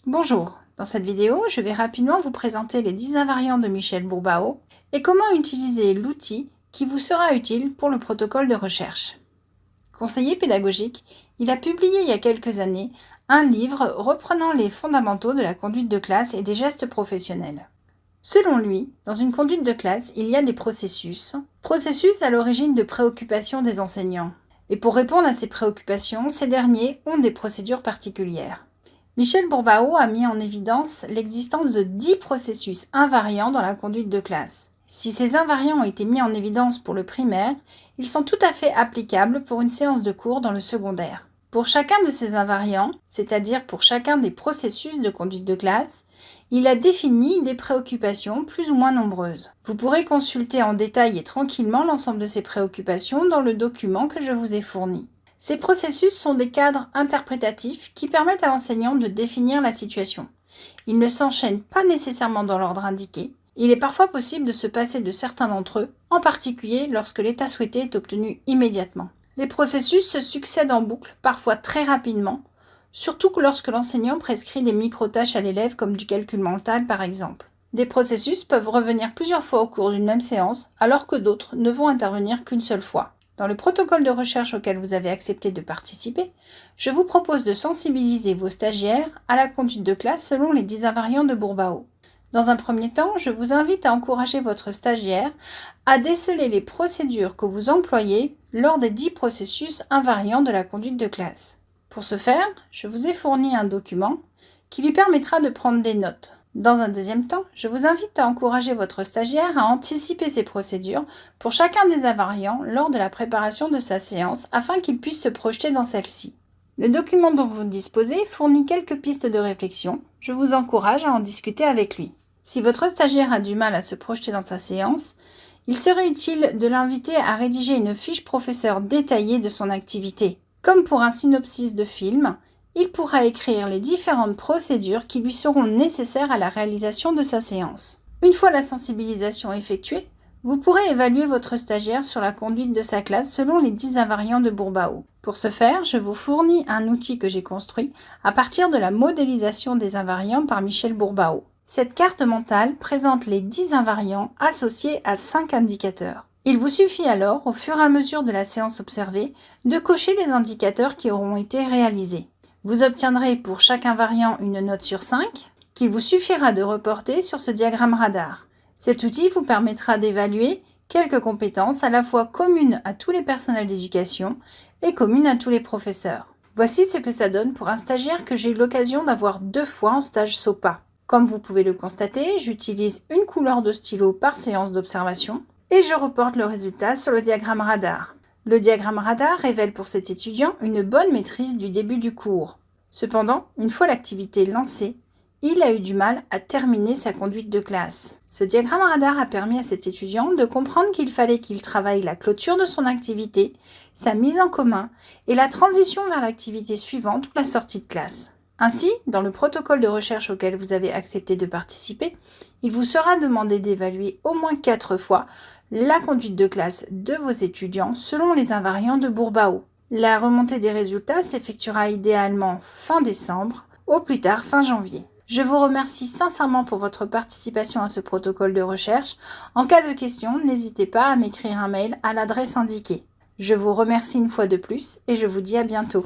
Bonjour, dans cette vidéo, je vais rapidement vous présenter les 10 invariants de Michel Bourbao et comment utiliser l'outil qui vous sera utile pour le protocole de recherche. Conseiller pédagogique, il a publié il y a quelques années un livre reprenant les fondamentaux de la conduite de classe et des gestes professionnels. Selon lui, dans une conduite de classe, il y a des processus à l'origine de préoccupations des enseignants. Et pour répondre à ces préoccupations, ces derniers ont des procédures particulières. Michel Bourbao a mis en évidence l'existence de 10 processus invariants dans la conduite de classe. Si ces invariants ont été mis en évidence pour le primaire, ils sont tout à fait applicables pour une séance de cours dans le secondaire. Pour chacun de ces invariants, c'est-à-dire pour chacun des processus de conduite de classe, il a défini des préoccupations plus ou moins nombreuses. Vous pourrez consulter en détail et tranquillement l'ensemble de ces préoccupations dans le document que je vous ai fourni. Ces processus sont des cadres interprétatifs qui permettent à l'enseignant de définir la situation. Ils ne s'enchaînent pas nécessairement dans l'ordre indiqué. Il est parfois possible de se passer de certains d'entre eux, en particulier lorsque l'état souhaité est obtenu immédiatement. Les processus se succèdent en boucle, parfois très rapidement, surtout que lorsque l'enseignant prescrit des micro-tâches à l'élève comme du calcul mental par exemple. Des processus peuvent revenir plusieurs fois au cours d'une même séance, alors que d'autres ne vont intervenir qu'une seule fois. Dans le protocole de recherche auquel vous avez accepté de participer, je vous propose de sensibiliser vos stagiaires à la conduite de classe selon les 10 invariants de Bourbao. Dans un premier temps, je vous invite à encourager votre stagiaire à déceler les procédures que vous employez lors des 10 processus invariants de la conduite de classe. Pour ce faire, je vous ai fourni un document qui lui permettra de prendre des notes. Dans un deuxième temps, je vous invite à encourager votre stagiaire à anticiper ces procédures pour chacun des invariants lors de la préparation de sa séance afin qu'il puisse se projeter dans celle-ci. Le document dont vous disposez fournit quelques pistes de réflexion. Je vous encourage à en discuter avec lui. Si votre stagiaire a du mal à se projeter dans sa séance, il serait utile de l'inviter à rédiger une fiche professeur détaillée de son activité. Comme pour un synopsis de film, il pourra écrire les différentes procédures qui lui seront nécessaires à la réalisation de sa séance. Une fois la sensibilisation effectuée, vous pourrez évaluer votre stagiaire sur la conduite de sa classe selon les 10 invariants de Bourbao. Pour ce faire, je vous fournis un outil que j'ai construit à partir de la modélisation des invariants par Michel Bourbao. Cette carte mentale présente les 10 invariants associés à 5 indicateurs. Il vous suffit alors, au fur et à mesure de la séance observée, de cocher les indicateurs qui auront été réalisés. Vous obtiendrez pour chaque invariant une note sur 5 qu'il vous suffira de reporter sur ce diagramme radar. Cet outil vous permettra d'évaluer quelques compétences à la fois communes à tous les personnels d'éducation et communes à tous les professeurs. Voici ce que ça donne pour un stagiaire que j'ai eu l'occasion d'avoir 2 fois en stage SOPA. Comme vous pouvez le constater, j'utilise une couleur de stylo par séance d'observation et je reporte le résultat sur le diagramme radar. Le diagramme radar révèle pour cet étudiant une bonne maîtrise du début du cours. Cependant, une fois l'activité lancée, il a eu du mal à terminer sa conduite de classe. Ce diagramme radar a permis à cet étudiant de comprendre qu'il fallait qu'il travaille la clôture de son activité, sa mise en commun et la transition vers l'activité suivante ou la sortie de classe. Ainsi, dans le protocole de recherche auquel vous avez accepté de participer, il vous sera demandé d'évaluer au moins 4 fois la conduite de classe de vos étudiants selon les invariants de Bourbao. La remontée des résultats s'effectuera idéalement fin décembre, au plus tard fin janvier. Je vous remercie sincèrement pour votre participation à ce protocole de recherche. En cas de question, n'hésitez pas à m'écrire un mail à l'adresse indiquée. Je vous remercie une fois de plus et je vous dis à bientôt.